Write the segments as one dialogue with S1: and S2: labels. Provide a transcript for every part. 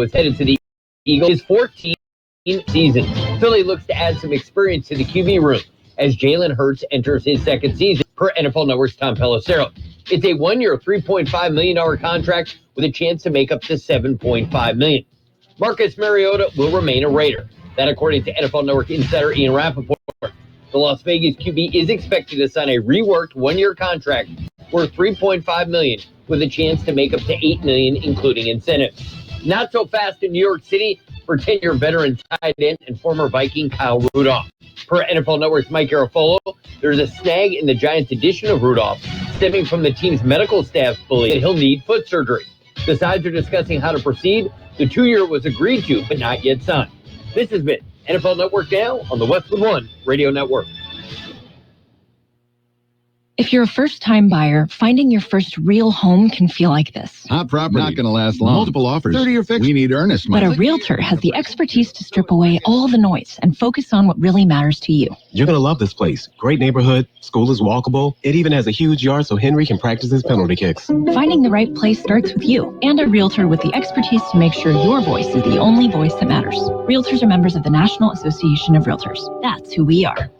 S1: is headed to the Eagles' his 14th season. Philly looks to add some experience to the QB room as Jalen Hurts enters his second season, per NFL Network's Tom Pelissero. It's a one-year, $3.5 million contract with a chance to make up to $7.5 million. Marcus Mariota will remain a Raider. That, according to NFL Network insider Ian Rappaport. The Las Vegas QB is expected to sign a reworked one-year contract worth $3.5 million with a chance to make up to $8 million, including incentives. Not so fast in New York City for 10-year veteran tight end and former Viking Kyle Rudolph. Per NFL Network's Mike Garafolo, there's a snag in the Giants' addition of Rudolph, stemming from the team's medical staff believing that he'll need foot surgery. The sides are discussing how to proceed. The 2-year was agreed to, but not yet signed. This has been NFL Network Now on the Westwood One Radio Network.
S2: If you're a first-time buyer, finding your first real home can feel like this.
S3: Hot property. Not going to last long. Multiple offers. 30 or fixed. We need earnest money.
S2: But a realtor has the expertise to strip away all the noise and focus on what really matters to you.
S4: You're going to love this place. Great neighborhood. School is walkable. It even has a huge yard so Henry can practice his penalty kicks.
S2: Finding the right place starts with you and a realtor with the expertise to make sure your voice is the only voice that matters. Realtors are members of the National Association of Realtors. That's who we are.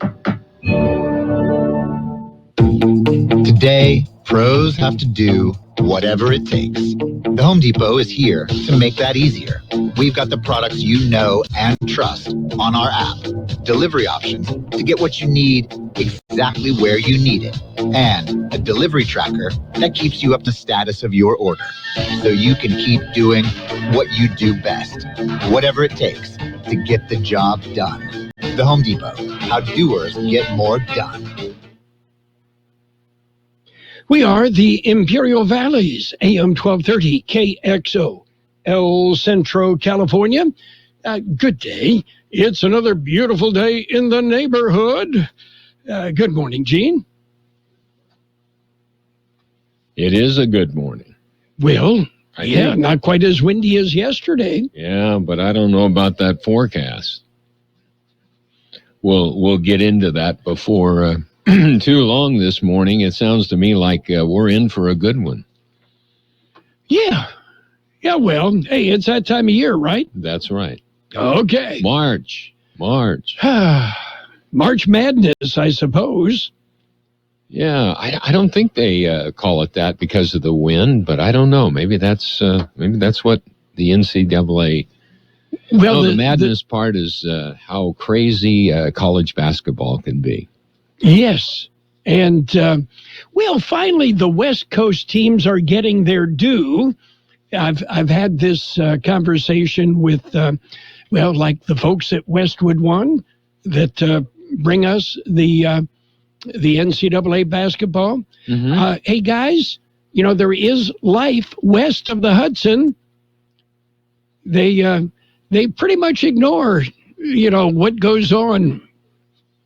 S5: Today, pros have to do whatever it takes. The Home Depot is here to make that easier. We've got the products you know and trust on our app, delivery options to get what you need exactly where you need it, and a delivery tracker that keeps you up to status of your order so you can keep doing what you do best, whatever it takes to get the job done. The Home Depot, how doers get more done.
S6: We are the Imperial Valleys, AM 1230, KXO, El Centro, California. Good day. It's another beautiful day in the neighborhood. Good morning, Gene.
S7: It is a good morning.
S6: Well, not quite as windy as yesterday.
S7: Yeah, but I don't know about that forecast. We'll get into that before too long this morning. It sounds to me like we're in for a good one. Yeah, well, hey, it's that time of year, right? That's right. Okay. March. March Madness, I suppose. Yeah, I don't think they call it that because of the wind, but I don't know. Maybe that's what the NCAA... Well, the madness part is how crazy college basketball can be. Yes. And, finally, the West Coast teams are getting their due. I've had this conversation with, like the folks at Westwood One that bring us the NCAA basketball. Mm-hmm. Hey, guys, there is life west of the Hudson. They pretty much ignore, what goes on,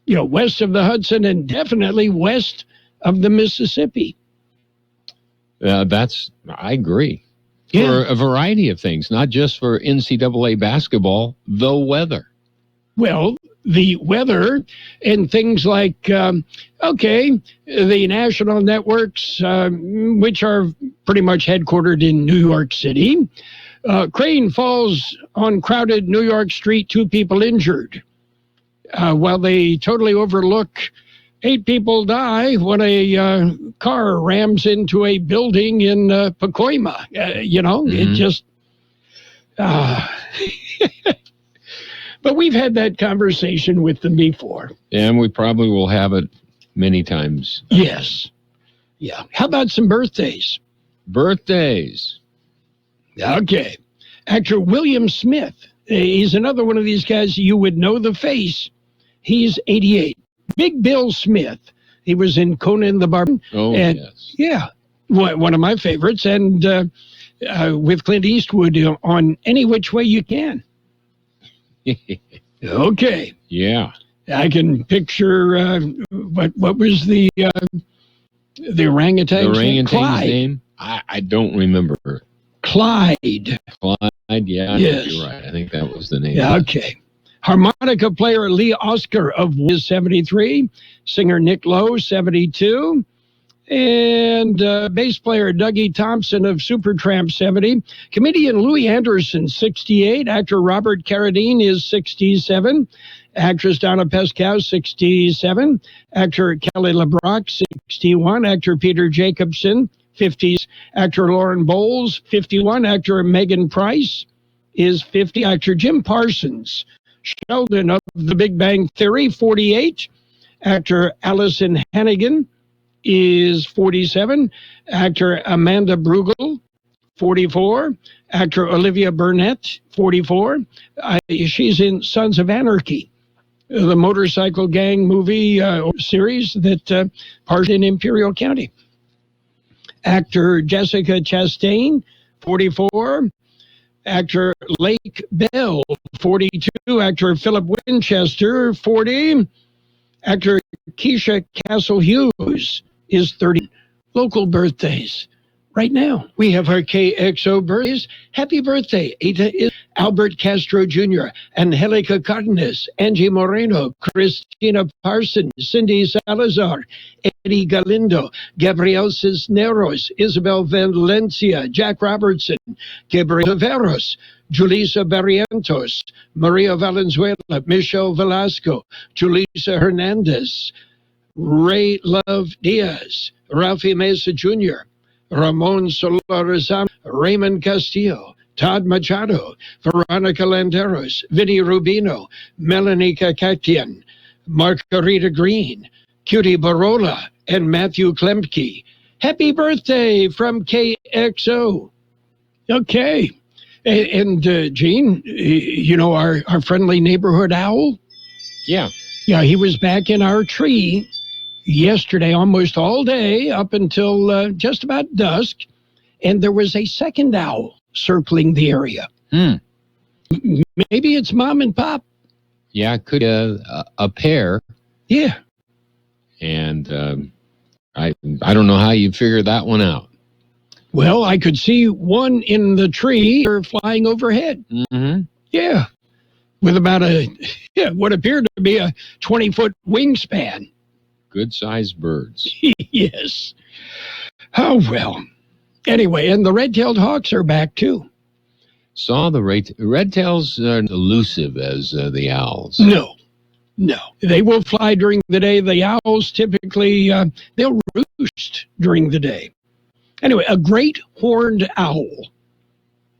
S7: west of the Hudson and definitely west of the Mississippi. I agree. Yeah. For a variety of things, not just for NCAA basketball, the weather. Well, the weather and things like, the national networks, which are pretty much headquartered in New York City. Crane falls on crowded New York street, 2 people injured. While they totally overlook 8 people die when a car rams into a building in Pacoima. Mm-hmm. It just... But we've had that conversation with them before. And we probably will have it many times. Yes. Yeah. How about some birthdays? Birthdays. Okay. Actor William Smith. He's another one of these guys you would know the face. He's 88. Big Bill Smith. He was in Conan the Barbarian. Oh, yes. Yeah. One of my favorites. And with Clint Eastwood on Any Which Way You Can. Okay. Yeah. I can picture what was the orangutan's name? Clyde. I don't remember. Clyde, yeah. Yes. You're right. I think that was the name. Yeah, okay. Harmonica player Lee Oscar of Wiz 73. Singer Nick Lowe, 72.
S6: And bass player Dougie Thompson of Supertramp, 70. Comedian Louis Anderson, 68. Actor Robert Carradine is 67. Actress Donna Pescow, 67. Actor Kelly LeBrock, 61. Actor Peter Jacobson, 50s. Actor Lauren Bowles, 51. Actor Megan Price is 50. Actor Jim Parsons, Sheldon of The Big Bang Theory, 48. Actor Allison Hannigan is 47. Actor Amanda Brugel, 44. Actor Olivia Burnett, 44. She's in Sons of Anarchy, the motorcycle gang movie series that part in Imperial County. Actor Jessica Chastain, 44. Actor Lake Bell, 42. Actor Philip Winchester, 40. Actor Keisha Castle Hughes is 30. Local birthdays. Right now, we have our KXO birthdays. Happy birthday, Ada is Albert Castro Jr., Angelica Cardenas, Angie Moreno, Christina Parsons, Cindy Salazar, Eddie Galindo, Gabriel Cisneros, Isabel Valencia, Jack Robertson, Gabriel Taveros, Julissa Barrientos, Maria Valenzuela, Michelle Velasco, Julissa Hernandez, Ray Love Diaz, Ralphie Mesa Jr., Ramon Solorzano, Raymond Castillo, Todd Machado, Veronica Landeros, Vinny Rubino, Melanie Kakatian, Margarita Green, Cutie Barola, and Matthew Klemke. Happy birthday from KXO. Okay. And Gene, you know our friendly neighborhood owl?
S7: Yeah.
S6: Yeah, he was back in our tree yesterday almost all day up until just about dusk, and there was a second owl circling the area. Maybe it's mom and pop.
S7: Yeah, it could a pair.
S6: Yeah.
S7: And I don't know how you figure that one out.
S6: Well, I could see one in the tree or flying overhead.
S7: Mm-hmm.
S6: Yeah. With about what appeared to be a 20-foot wingspan.
S7: Good-sized birds.
S6: Yes. Oh, well. Anyway, and the red-tailed hawks are back, too.
S7: Saw the red-tails aren't elusive as the owls.
S6: No. They will fly during the day. The owls typically, they'll roost during the day. Anyway, a great horned owl.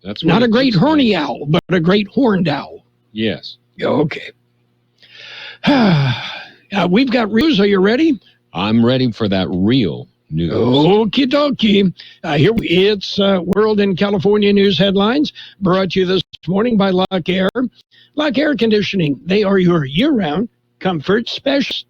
S7: That's
S6: not a great horny owl, but a great horned owl.
S7: Yes.
S6: Okay. We've got news. Are you ready?
S7: I'm ready for that real news.
S6: Okie dokie. Here it's World and California News headlines brought to you this morning by Lock Air. Lock Air Conditioning. They are your year-round comfort specialist.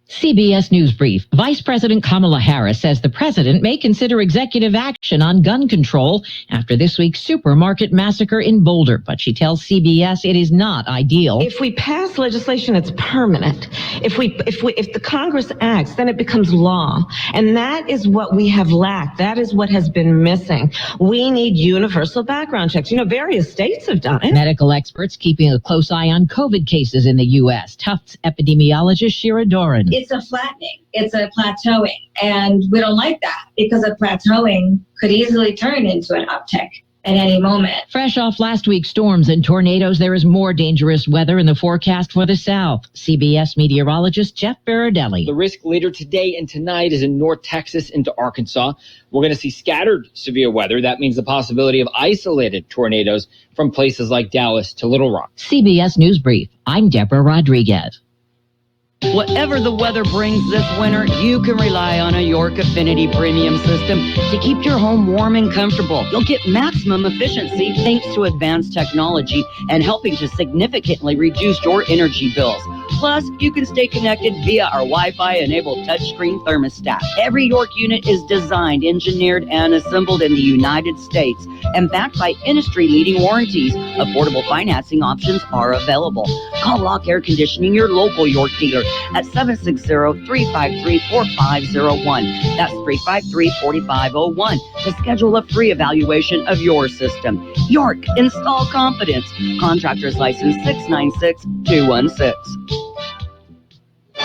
S8: CBS News Brief. Vice President Kamala Harris says the president may consider executive action on gun control after this week's supermarket massacre in Boulder, but she tells CBS it is not ideal.
S9: If we pass legislation, it's permanent. If the Congress acts, then it becomes law. And that is what we have lacked. That is what has been missing. We need universal background checks. You know, various states have done it.
S8: Medical experts keeping a close eye on COVID cases in the U.S. Tufts epidemiologist Shira Doran.
S10: It's a flattening. It's a plateauing. And we don't like that because a plateauing could easily turn into an uptick at any moment.
S8: Fresh off last week's storms and tornadoes, there is more dangerous weather in the forecast for the South. CBS meteorologist Jeff Baradelli.
S11: The risk later today and tonight is in North Texas into Arkansas. We're going to see scattered severe weather. That means the possibility of isolated tornadoes from places like Dallas to Little Rock.
S8: CBS News Brief. I'm Deborah Rodriguez.
S12: Whatever the weather brings this winter, you can rely on a York Affinity Premium system to keep your home warm and comfortable. You'll get maximum efficiency thanks to advanced technology and helping to significantly reduce your energy bills. Plus, you can stay connected via our Wi-Fi-enabled touchscreen thermostat. Every York unit is designed, engineered, and assembled in the United States and backed by industry-leading warranties. Affordable financing options are available. Call Lock Air Conditioning, your local York dealer, at 760-353-4501. That's 353-4501 to schedule a free evaluation of your system. York, install confidence. Contractor's license 696-216.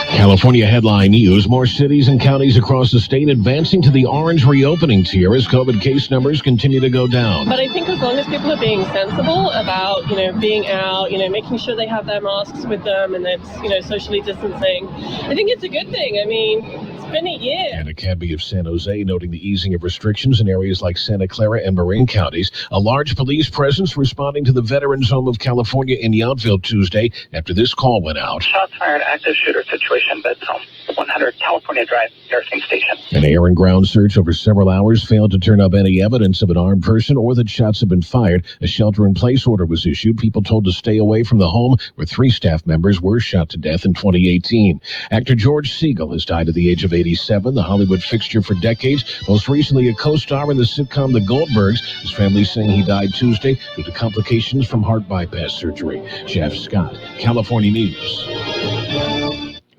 S13: California headline news. More cities and counties across the state advancing to the orange reopening tier as COVID case numbers continue to go down.
S14: But I think as long as people are being sensible about, being out, making sure they have their masks with them and that's, socially distancing, I think it's a good thing. I mean, it's been a year.
S13: And Academy of San Jose noting the easing of restrictions in areas like Santa Clara and Marin counties. A large police presence responding to the Veterans Home of California in Yountville Tuesday after this call went out.
S15: Shots fired, active shooter situation, Vets Home, 100 California Drive, nursing station.
S13: An air and ground search over several hours failed to turn up any evidence of an armed person or that shots have been fired. A shelter-in-place order was issued. People told to stay away from the home where 3 staff members were shot to death in 2018. Actor George Siegel has died at the age of 87, the Hollywood fixture for decades, most recently a co-star in the sitcom The Goldbergs. His family saying he died Tuesday due to complications from heart bypass surgery. Jeff Scott, California News.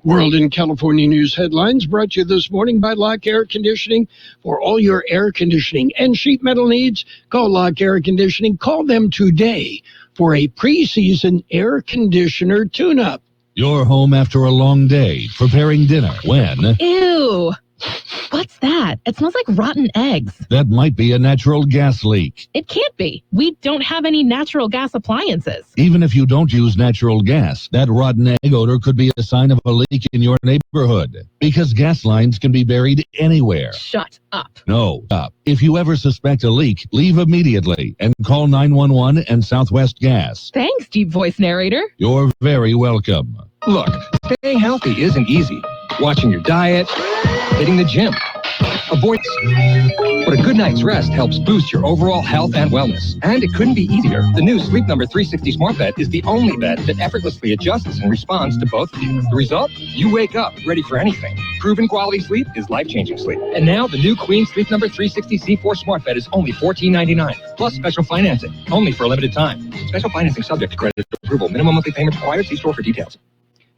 S6: World in California News headlines brought to you this morning by Lock Air Conditioning. For all your air conditioning and sheet metal needs, call Lock Air Conditioning. Call them today for a preseason air conditioner tune-up.
S16: You're home after a long day, preparing dinner when...
S2: Ew! What's that? It smells like rotten eggs.
S16: That might be a natural gas leak.
S2: It can't be. We don't have any natural gas appliances.
S16: Even if you don't use natural gas, that rotten egg odor could be a sign of a leak in your neighborhood. Because gas lines can be buried anywhere.
S2: Shut up.
S16: No, stop. If you ever suspect a leak, leave immediately and call 911 and Southwest Gas.
S2: Thanks, deep voice narrator.
S16: You're very welcome.
S17: Look, staying healthy isn't easy. Watching your diet, hitting the gym, avoid. But a good night's rest helps boost your overall health and wellness. And it couldn't be easier. The new Sleep Number 360 Smart Bed is the only bed that effortlessly adjusts and responds to both of you. The result? You wake up ready for anything. Proven quality sleep is life-changing sleep. And now the new Queen Sleep Number 360 C4 Smart Bed is only $14.99, plus special financing, only for a limited time. Special financing subject to credit approval. Minimum monthly payment required. See store for details.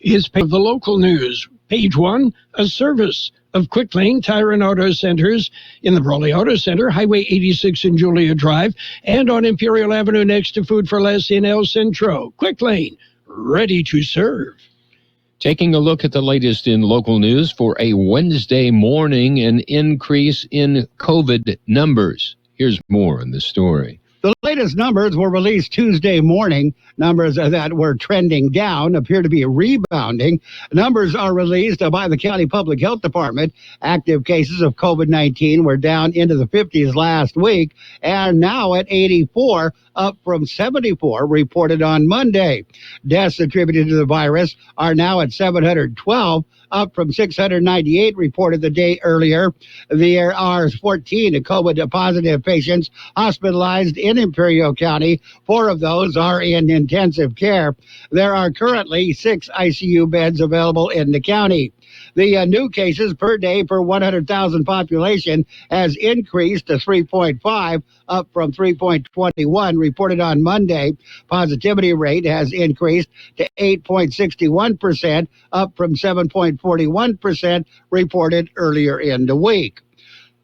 S6: Is the local news. Page 1, a service of Quick Lane Tire and Auto Centers in the Brawley Auto Center, Highway 86 in Julia Drive, and on Imperial Avenue next to Food for Less in El Centro. Quick Lane, ready to serve.
S7: Taking a look at the latest in local news for a Wednesday morning, an increase in COVID numbers. Here's more on the story.
S18: The latest numbers were released Tuesday morning. Numbers that were trending down appear to be rebounding. Numbers are released by the County Public Health Department. Active cases of COVID-19 were down into the 50s last week and now at 84, up from 74 reported on Monday. Deaths attributed to the virus are now at 712, up from 698 reported the day earlier. There are 14 COVID-positive patients hospitalized in Imperial County. 4 of those are in intensive care. There are currently 6 ICU beds available in the county. The new cases per day per 100,000 population has increased to 3.5, up from 3.21 reported on Monday. Positivity rate has increased to 8.61%, up from 7.41% reported earlier in the week.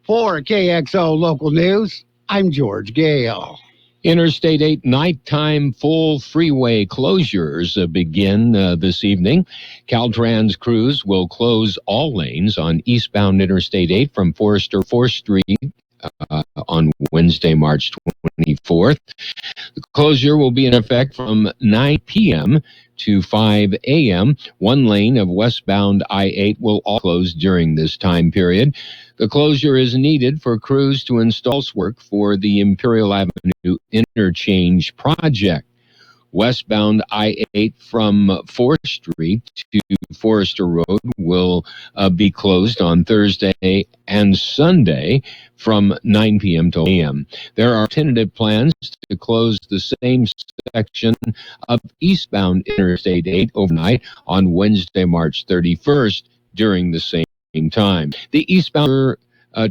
S18: For KXO Local News, I'm George Gale.
S7: Interstate 8 nighttime full freeway closures begin this evening. Caltrans crews will close all lanes on eastbound Interstate 8 from Forester 4th Street on Wednesday, March 24th. The closure will be in effect from 9 p.m. to 5 a.m. One lane of westbound I-8 will all close during this time period. The closure is needed for crews to install work for the Imperial Avenue Interchange project. Westbound I-8 from 4th Street to Forester Road will be closed on Thursday and Sunday from 9 p.m. to a.m. There are tentative plans to close the same section of eastbound Interstate 8 overnight on Wednesday, March 31st during the same time. The eastbound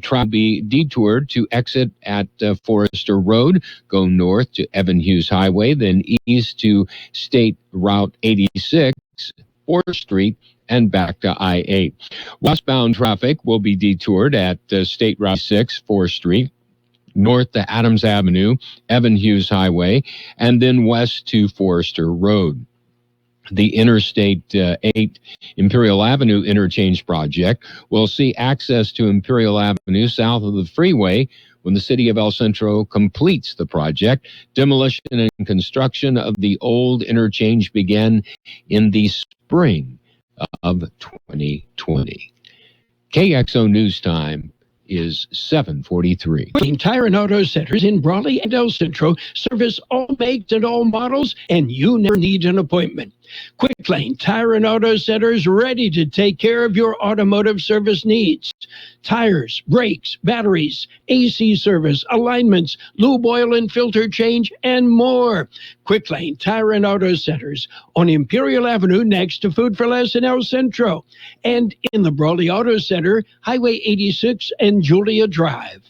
S7: track will be detoured to exit at Forester Road, go north to Evan Hughes Highway, then east to State Route 86, 4th Street, and back to I-8. Westbound traffic will be detoured at State Route 6, 4th Street, north to Adams Avenue, Evan Hughes Highway, and then west to Forester Road. The Interstate 8 Imperial Avenue interchange project will see access to Imperial Avenue south of the freeway when the city of El Centro completes the project. Demolition and construction of the old interchange began in the spring of 2020. KXO News Time is 7:43.
S6: Tire and Auto Centers in Brawley and El Centro service all makes and all models, and you never need an appointment. Quick Lane Tire and Auto Centers ready to take care of your automotive service needs. Tires, brakes, batteries, AC service, alignments, lube oil and filter change, and more. Quick Lane Tire and Auto Centers on Imperial Avenue next to Food for Less in El Centro, and in the Brawley Auto Center, Highway 86 and Julia Drive.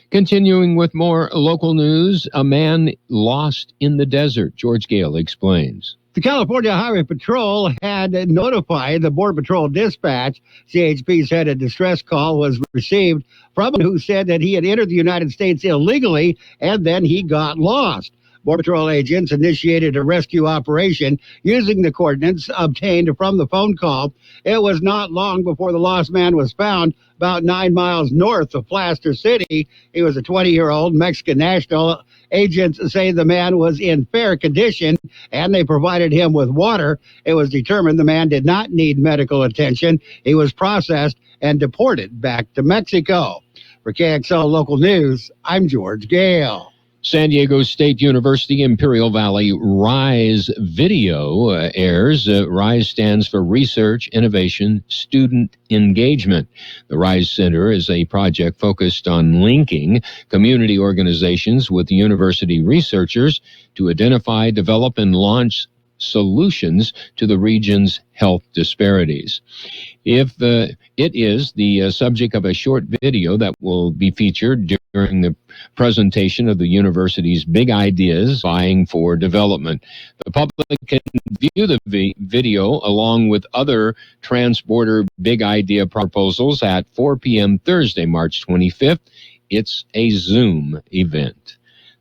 S7: Continuing with more local news, a man lost in the desert. George Gale explains.
S18: The California Highway Patrol had notified the Border Patrol dispatch. CHP said a distress call was received from one who said that he had entered the United States illegally and then he got lost. Border Patrol agents initiated a rescue operation using the coordinates obtained from the phone call. It was not long before the lost man was found about 9 miles north of Plaster City. He was a 20-year-old Mexican national. Agents say the man was in fair condition and they provided him with water. It was determined the man did not need medical attention. He was processed and deported back to Mexico. For KXL Local News, I'm George Gale.
S7: San Diego State University Imperial Valley RISE video airs. RISE stands for Research, Innovation, Student Engagement. The RISE Center is a project focused on linking community organizations with university researchers to identify, develop, and launch solutions to the region's health disparities. It is the subject of a short video that will be featured during the presentation of the university's Big Ideas Vying for Development. The public can view the video along with other trans-border Big Idea proposals at 4 p.m. Thursday, March 25th. It's a Zoom event.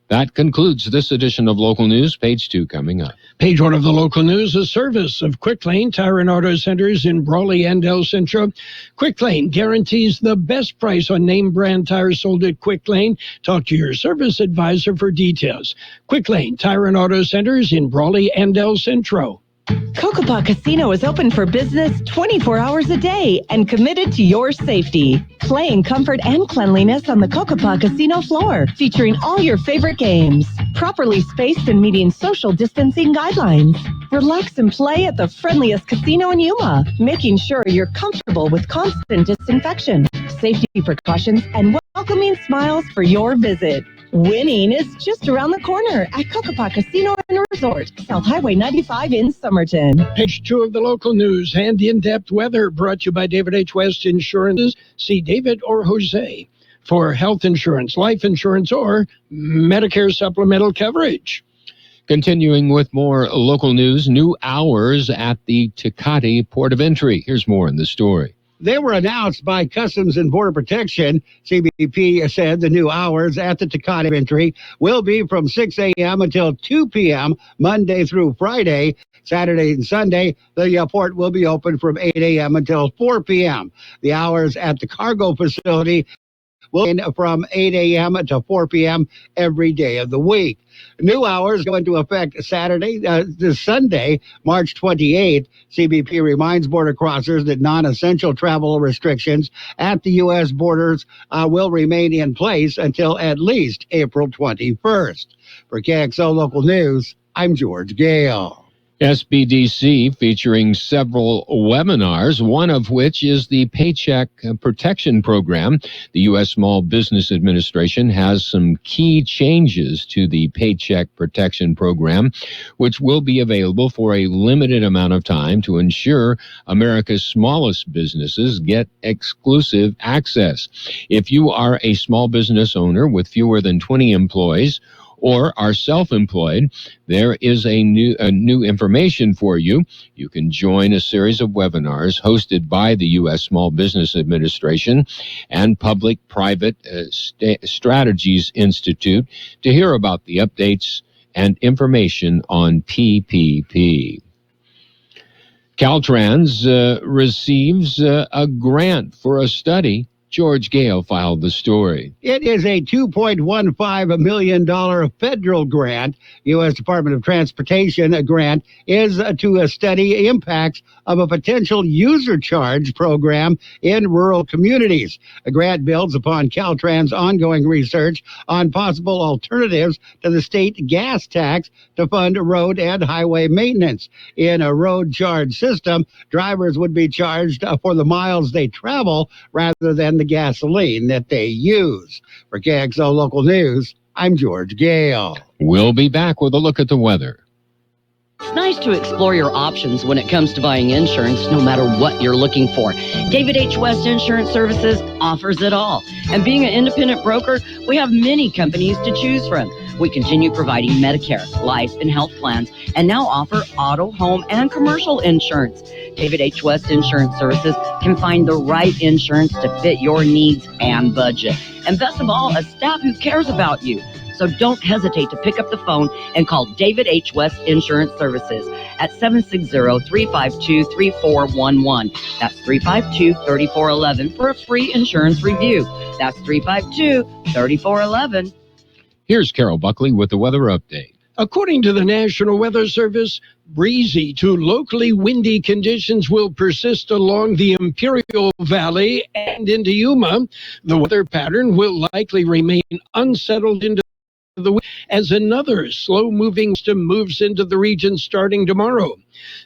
S7: That concludes this edition of Local News. Page 2 coming up.
S6: Page 1 of the local news, a service of Quick Lane Tire and Auto Centers in Brawley and El Centro. Quick Lane guarantees the best price on name brand tires sold at Quick Lane. Talk to your service advisor for details. Quick Lane Tire and Auto Centers in Brawley and El Centro.
S19: Cocopah Casino is open for business 24 hours a day and committed to your safety. Play in comfort and cleanliness on the Cocopah Casino floor, featuring all your favorite games, properly spaced and meeting social distancing guidelines. Relax and play at the friendliest casino in Yuma, making sure you're comfortable with constant disinfection, safety precautions, and welcoming smiles for your visit. Winning is just around the corner at Cocopah Casino and Resort, South Highway 95 in Somerton.
S6: Page 2 of the local news and in-depth weather brought to you by David H. West Insurances. See David or Jose for health insurance, life insurance, or Medicare supplemental coverage.
S7: Continuing with more local news, new hours at the Tecate Port of Entry. Here's more in the story.
S18: They were announced by Customs and Border Protection. CBP said the new hours at the Tecate Entry will be from 6 a.m. until 2 p.m. Monday through Friday. Saturday and Sunday, the port will be open from 8 a.m. until 4 p.m. The hours at the cargo facility will be from 8 a.m. to 4 p.m. every day of the week. New hours go into effect this Sunday, March 28th. CBP reminds border crossers that non-essential travel restrictions at the U.S. borders will remain in place until at least April 21st. For KXO Local News, I'm George Gale.
S7: SBDC featuring several webinars, one of which is the Paycheck Protection Program. The U.S. Small Business Administration has some key changes to the Paycheck Protection Program, which will be available for a limited amount of time to ensure America's smallest businesses get exclusive access. If you are a small business owner with fewer than 20 employees, or are self-employed, there is a new information for you. You can join a series of webinars hosted by the U.S. Small Business Administration and Public-Private Strategies Institute to hear about the updates and information on PPP. Caltrans receives a grant for a study. George Gale filed the story.
S18: It is a $2.15 million federal grant. U.S. Department of Transportation grant is to study impacts of a potential user charge program in rural communities. A grant builds upon Caltrans' ongoing research on possible alternatives to the state gas tax to fund road and highway maintenance. In a road charge system, drivers would be charged for the miles they travel rather than the gasoline that they use. For Kxo Local News, I'm George Gale.
S7: We'll be back with a look at the weather.
S12: It's nice to explore your options when it comes to buying insurance, no matter what you're looking for. David H. West Insurance Services offers it all. And being an independent broker, we have many companies to choose from. We continue providing Medicare, life, and health plans, and now offer auto, home, and commercial insurance. David H. West Insurance Services can find the right insurance to fit your needs and budget. And best of all, a staff who cares about you. So don't hesitate to pick up the phone and call David H. West Insurance Services at 760-352-3411. That's 352-3411 for a free insurance review. That's 352-3411.
S7: Here's Carroll Buckley with the weather update.
S6: According to the National Weather Service, breezy to locally windy conditions will persist along the Imperial Valley and into Yuma. The weather pattern will likely remain unsettled into the week as another slow-moving system moves into the region starting tomorrow.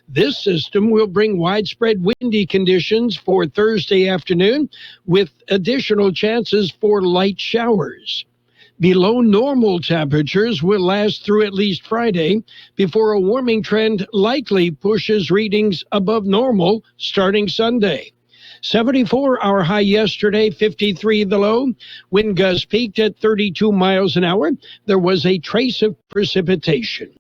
S6: This system will bring widespread windy conditions for Thursday afternoon with additional chances for light showers. Below normal temperatures will last through at least Friday before a warming trend likely pushes readings above normal starting Sunday. 74 our high yesterday, 53 the low. Wind gusts peaked at 32 miles an hour. There was a trace of precipitation.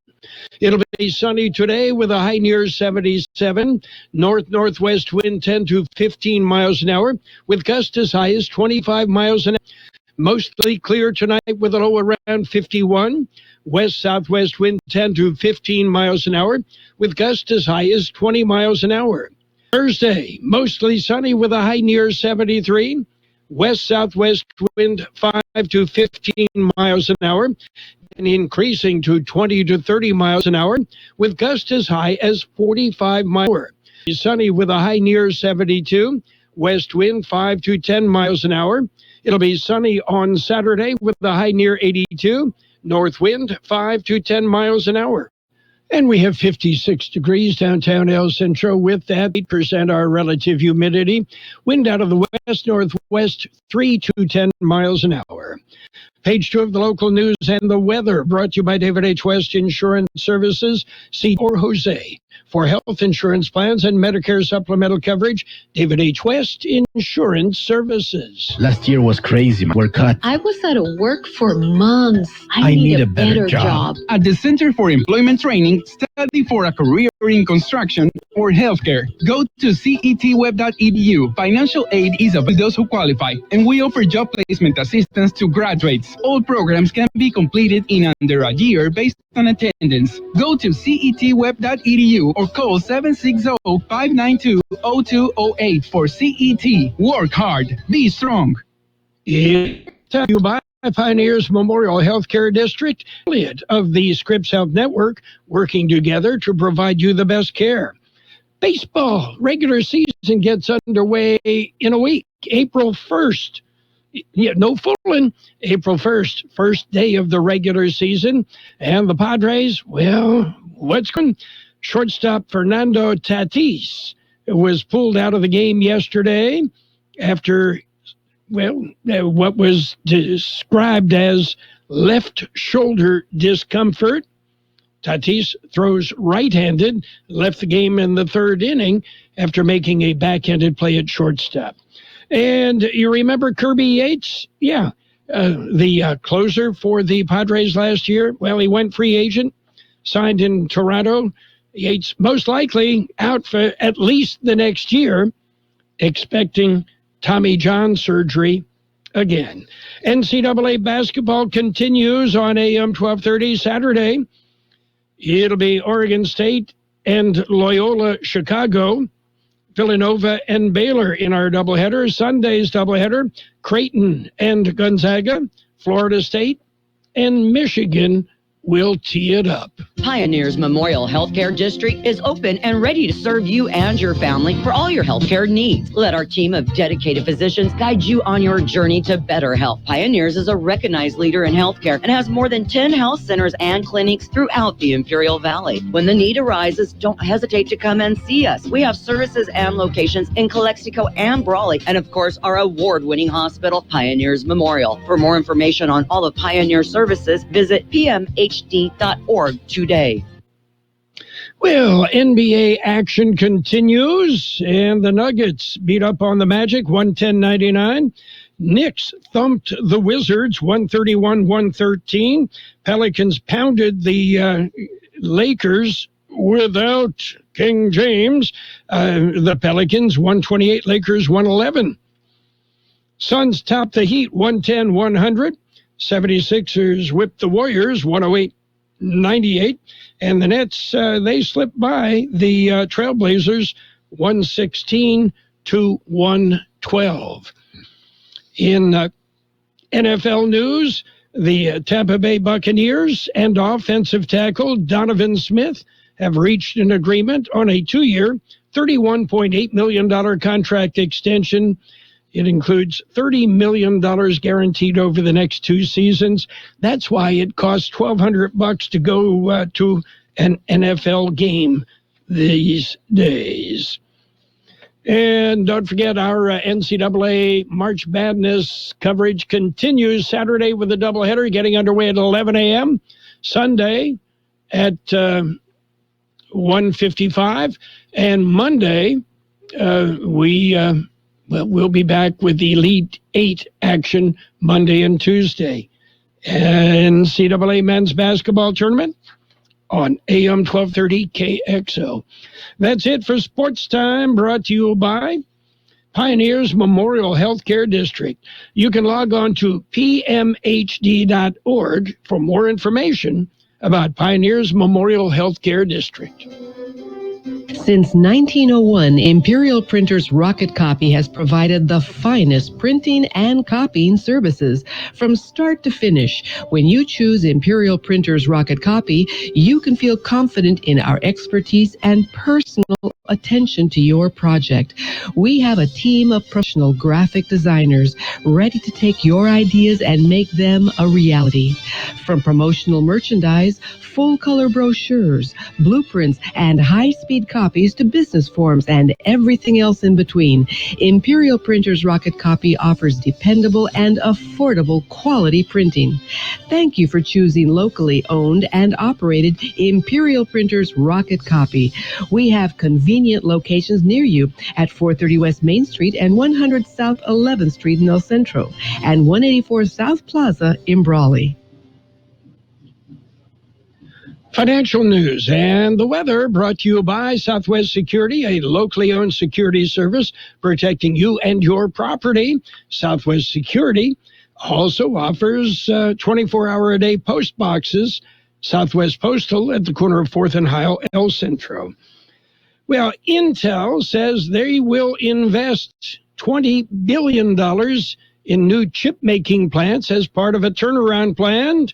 S6: It'll be sunny today with a high near 77. North-northwest wind 10 to 15 miles an hour with gusts as high as 25 miles an hour. Mostly clear tonight with a low around 51. West-southwest wind 10 to 15 miles an hour with gusts as high as 20 miles an hour. Thursday, mostly sunny with a high near 73. West-southwest wind 5 to 15 miles an hour and increasing to 20 to 30 miles an hour with gusts as high as 45 miles an hour. Sunny with a high near 72. West wind 5 to 10 miles an hour. It'll be sunny on Saturday with a high near 82. North wind 5 to 10 miles an hour. And we have 56 degrees downtown El Centro with that 8% our relative humidity. Wind out of the west-northwest 3 to 10 miles an hour. Page 2 of the local news and the weather brought to you by David H. West Insurance Services. See or Jose. For health insurance plans and Medicare supplemental coverage, David H. West Insurance Services.
S20: Last year was crazy. We're cut.
S21: I was out of work for months.
S20: I need a better job.
S22: At the Center for Employment Training, study for a career in construction or healthcare. Go to cetweb.edu. Financial aid is available to those who qualify, and we offer job placement assistance to graduates. All programs can be completed in under a year based on attendance. Go to cetweb.edu or call 760-592-0208 for CET. Work hard. Be strong.
S6: Tell you by Pioneers Memorial Healthcare District, affiliate of the Scripps Health Network, working together to provide you the best care. Baseball regular season gets underway in a week, April 1st. Yeah, no fooling. April 1st, first day of the regular season. And the Padres, well, what's going? Shortstop Fernando Tatis was pulled out of the game yesterday after, well, what was described as left shoulder discomfort. Tatis throws right-handed, left the game in the third inning after making a backhanded play at shortstop. And you remember Kirby Yates? Yeah, the closer for the Padres last year. Well, he went free agent, signed in Toronto. Yates most likely out for at least the next year, expecting Tommy John surgery again. NCAA basketball continues on AM 1230 Saturday. It'll be Oregon State and Loyola Chicago, Villanova and Baylor in our doubleheader. Sunday's doubleheader, Creighton and Gonzaga, Florida State, and Michigan will tee it up.
S12: Pioneers Memorial Healthcare District is open and ready to serve you and your family for all your healthcare needs. Let our team of dedicated physicians guide you on your journey to better health. Pioneers is a recognized leader in healthcare and has more than 10 health centers and clinics throughout the Imperial Valley. When the need arises, don't hesitate to come and see us. We have services and locations in Calexico and Brawley, and of course, our award-winning hospital, Pioneers Memorial. For more information on all of Pioneer services, visit pmhd.org today.
S6: Well, NBA action continues, and the Nuggets beat up on the Magic 110-99. Knicks thumped the Wizards 131-113. Pelicans pounded the Lakers without King James. The Pelicans 128, Lakers 111. Suns topped the Heat 110-100. 76ers whipped the Warriors 108-98. And the Nets, they slipped by the Trailblazers 116-112. In NFL news, the Tampa Bay Buccaneers and offensive tackle Donovan Smith have reached an agreement on a 2-year, $31.8 million contract extension. It includes $30 million guaranteed over the next 2 seasons. That's why it costs $1,200 to go to an NFL game these days. And don't forget, our NCAA March Madness coverage continues Saturday with a doubleheader getting underway at 11 a.m. Sunday at 1:55. And Monday, we'll be back with the Elite 8 action Monday and Tuesday. NCAA men's basketball tournament on AM 1230 KXO. That's it for Sports Time, brought to you by Pioneers Memorial Healthcare District. You can log on to pmhd.org for more information about Pioneers Memorial Healthcare District.
S19: Since 1901, Imperial Printers Rocket Copy has provided the finest printing and copying services from start to finish. When you choose Imperial Printers Rocket Copy, you can feel confident in our expertise and personal attention to your project. We have a team of professional graphic designers ready to take your ideas and make them a reality. From promotional merchandise, full-color brochures, blueprints, and high-speed copies to business forms and everything else in between, Imperial Printers Rocket Copy offers dependable and affordable quality printing. Thank you for choosing locally owned and operated Imperial Printers Rocket Copy. We have convenient locations near you at 430 West Main Street and 100 South 11th Street in El Centro and 184 South Plaza in Brawley.
S6: Financial news and the weather brought to you by Southwest Security, a locally owned security service protecting you and your property. Southwest Security also offers 24-hour-a-day post boxes. Southwest Postal at the corner of 4th and Heil, El Centro. Well, Intel says they will invest $20 billion in new chip-making plants as part of a turnaround plan.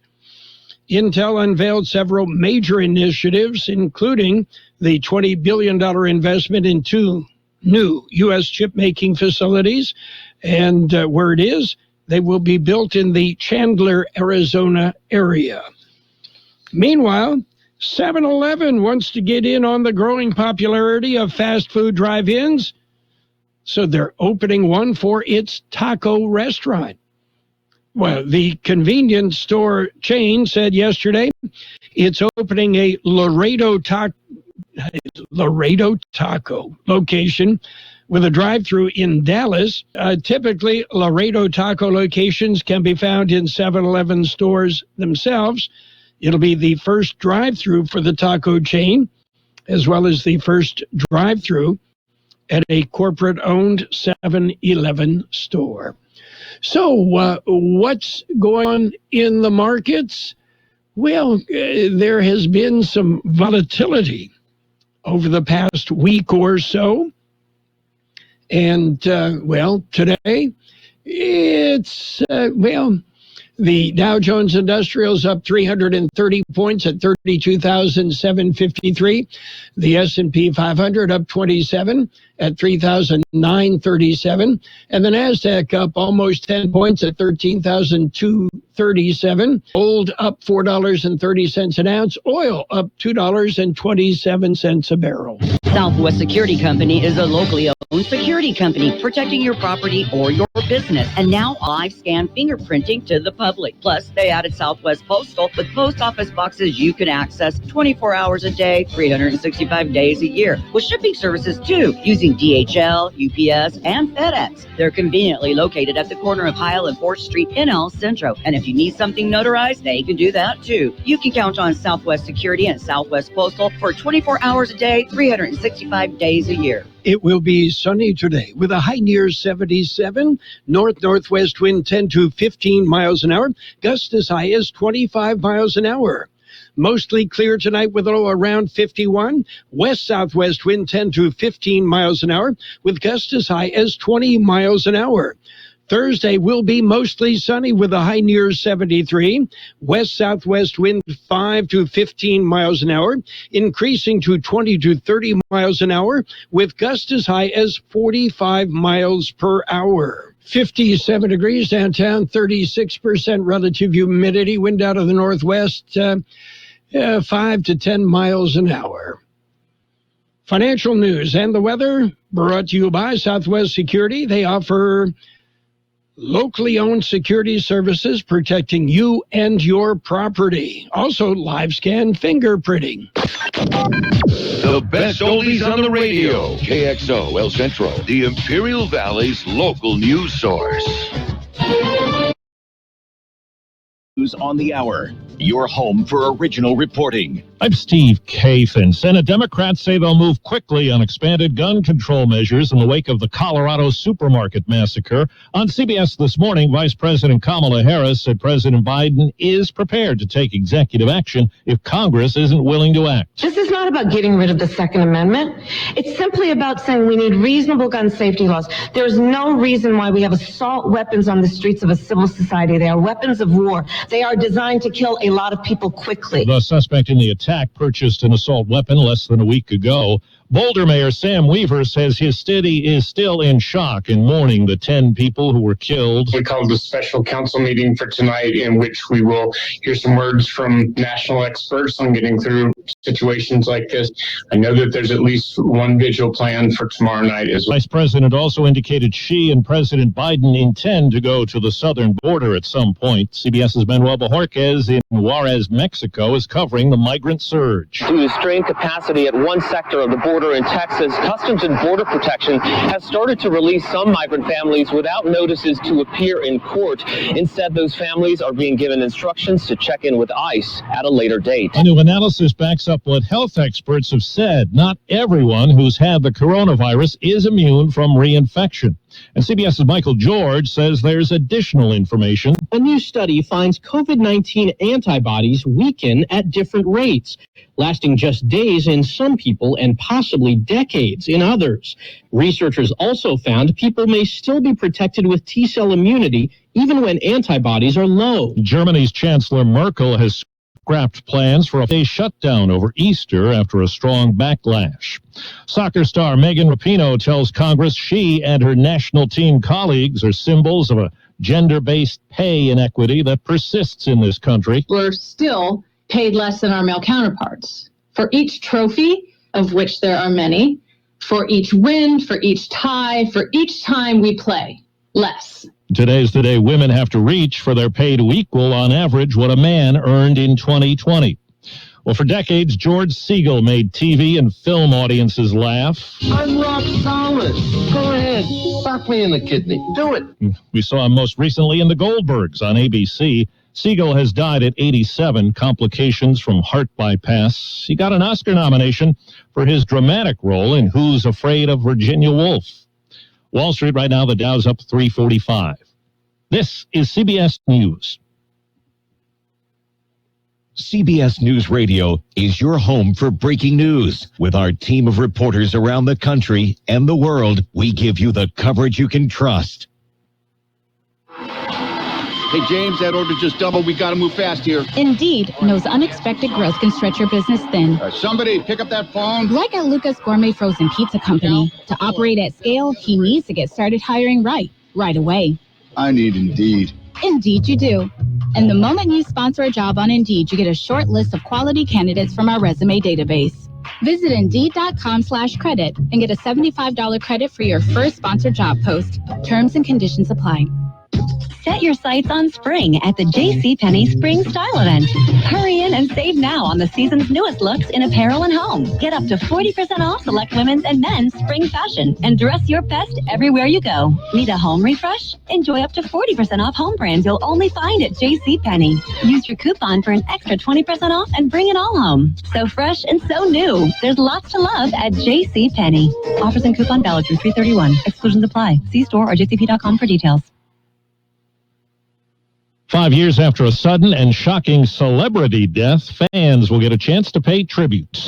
S6: Intel unveiled several major initiatives, including the $20 billion investment in 2 new U.S. chip-making facilities. And where it is, they will be built in the Chandler, Arizona area. Meanwhile, 7-Eleven wants to get in on the growing popularity of fast food drive-ins, so they're opening one for its taco restaurant. Well, the convenience store chain said yesterday it's opening a Laredo Taco location with a drive-through in Dallas. Typically, Laredo Taco locations can be found in 7-Eleven stores themselves. It'll be the first drive-through for the taco chain, as well as the first drive-through at a corporate-owned 7-Eleven store. So what's going on in the markets? Well, there has been some volatility over the past week or so. And, today it's, the Dow Jones Industrial's up 330 points at 32,753. The S&P 500 up 27 at 3,937. And the NASDAQ up almost 10 points at 13,237. Gold up $4.30 an ounce. Oil up $2.27 a barrel.
S12: Southwest Security Company is a locally owned security company protecting your property or your business. And now live scan fingerprinting to the public. Plus, they added Southwest Postal with post office boxes you can access 24 hours a day, 365 days a year. With shipping services too, using DHL, UPS, and FedEx. They're conveniently located at the corner of Heil and 4th Street in El Centro. And if you need something notarized, they can do that too. You can count on Southwest Security and Southwest Postal for 24 hours a day, 365 days a year.
S6: It will be sunny today with a high near 77, north-northwest wind 10 to 15 miles an hour, gusts as high as 25 miles an hour. Mostly clear tonight with a low around 51, west-southwest wind 10 to 15 miles an hour, with gusts as high as 20 miles an hour. Thursday will be mostly sunny with a high near 73, west-southwest wind 5 to 15 miles an hour, increasing to 20 to 30 miles an hour, with gusts as high as 45 miles per hour. 57 degrees downtown, 36% relative humidity, wind out of the northwest, 5 to 10 miles an hour. Financial news and the weather brought to you by Southwest Security. They offer locally owned security services protecting you and your property. Also, live scan fingerprinting.
S1: The best oldies on the radio. KXO El Centro, the Imperial Valley's local news source.
S3: News on the hour. Your home for original reporting.
S13: I'm Steve Kathan. Senate Democrats say they'll move quickly on expanded gun control measures in the wake of the Colorado supermarket massacre. On CBS This Morning, Vice President Kamala Harris said President Biden is prepared to take executive action if Congress isn't willing to act.
S9: This is not about getting rid of the Second Amendment. It's simply about saying we need reasonable gun safety laws. There is no reason why we have assault weapons on the streets of a civil society. They are weapons of war. They are designed to kill a lot of people quickly.
S13: The suspect in the attack purchased an assault weapon less than a week ago. Boulder Mayor Sam Weaver says his city is still in shock and mourning the 10 people who were killed.
S23: We called a special council meeting for tonight in which we will hear some words from national experts on getting through situations like this. I know that there's at least one vigil planned for tomorrow night as well.
S13: Vice President also indicated she and President Biden intend to go to the southern border at some point. CBS's Manuel Bojorquez in Juarez, Mexico, is covering the migrant surge.
S24: Due to strained capacity at one sector of the border in Texas, Customs and Border Protection has started to release some migrant families without notices to appear in court. Instead, those families are being given instructions to check in with ICE at a later date.
S13: A new analysis backs up what health experts have said. Not everyone who's had the coronavirus is immune from reinfection. And CBS's Michael George says there's additional information.
S25: A new study finds COVID-19 antibodies weaken at different rates, lasting just days in some people and possibly decades in others. Researchers also found people may still be protected with T-cell immunity even when antibodies are low.
S13: Germany's Chancellor Merkel has scrapped plans for a day shutdown over Easter after a strong backlash. Soccer star Megan Rapinoe tells Congress she and her national team colleagues are symbols of a gender-based pay inequity that persists in this country.
S26: We're still paid less than our male counterparts. For each trophy, of which there are many, for each win, for each tie, for each time we play, less.
S13: Today's the day women have to reach for their pay to equal, on average, what a man earned in 2020. Well, for decades, George Segal made TV and film audiences laugh.
S27: I'm rock solid. Go ahead. Sock me in the kidney. Do it.
S13: We saw him most recently in The Goldbergs on ABC. Segal has died at 87, complications from heart bypass. He got an Oscar nomination for his dramatic role in Who's Afraid of Virginia Woolf. Wall Street right now, the Dow's up 345. This is CBS News. CBS News Radio is your home for breaking news. With our team of reporters around the country and the world, we give you the coverage you can trust.
S4: Hey, James, that order just doubled. We got to move fast here.
S5: Indeed knows unexpected growth can stretch your business thin.
S4: Somebody pick up that phone.
S5: Like at Luca's Gourmet Frozen Pizza Company. To operate at scale, he needs to get started hiring right away.
S4: I need Indeed.
S5: Indeed you do. And the moment you sponsor a job on Indeed, you get a short list of quality candidates from our resume database. Visit Indeed.com/credit and get a $75 credit for your first sponsored job post. Terms and conditions apply.
S2: Set your sights on spring at the JCPenney Spring Style Event. Hurry in and save now on the season's newest looks in apparel and home. Get up to 40% off select women's and men's spring fashion and dress your best everywhere you go. Need a home refresh? Enjoy up to 40% off home brands you'll only find at JCPenney. Use your coupon for an extra 20% off and bring it all home. So fresh and so new. There's lots to love at JCPenney. Offers and coupon valid through 3/31. Exclusions apply. See store or jcp.com for details.
S8: 5 years after a sudden and shocking celebrity death, fans will get a chance to pay tribute.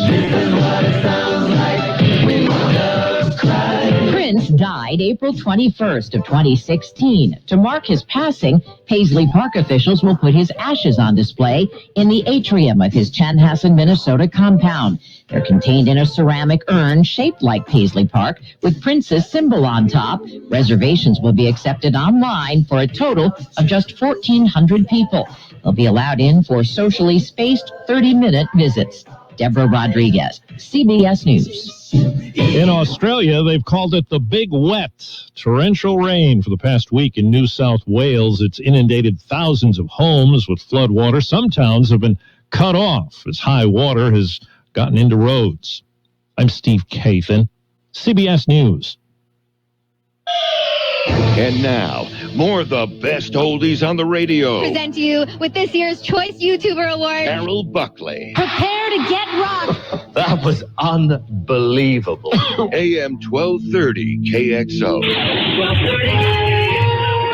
S10: Prince died April 21st of 2016. To mark his passing, Paisley Park officials will put his ashes on display in the atrium of his Chanhassen, Minnesota compound. They're contained in a ceramic urn shaped like Paisley Park with Prince's symbol on top. Reservations will be accepted online for a total of just 1,400 people. They'll be allowed in for socially spaced 30-minute visits. Deborah Rodriguez, CBS News.
S8: In Australia, they've called it the Big Wet. Torrential rain for the past week in New South Wales. It's inundated thousands of homes with flood water. Some towns have been cut off as high water has gotten into roads. I'm Steve Kathan, CBS News.
S1: And now, more of the best oldies on the radio.
S11: Present to you with this year's Choice YouTuber Award,
S1: Carroll Buckley.
S11: Prepare to get rocked.
S27: That was unbelievable.
S1: AM 1230 KXO.
S11: 1230.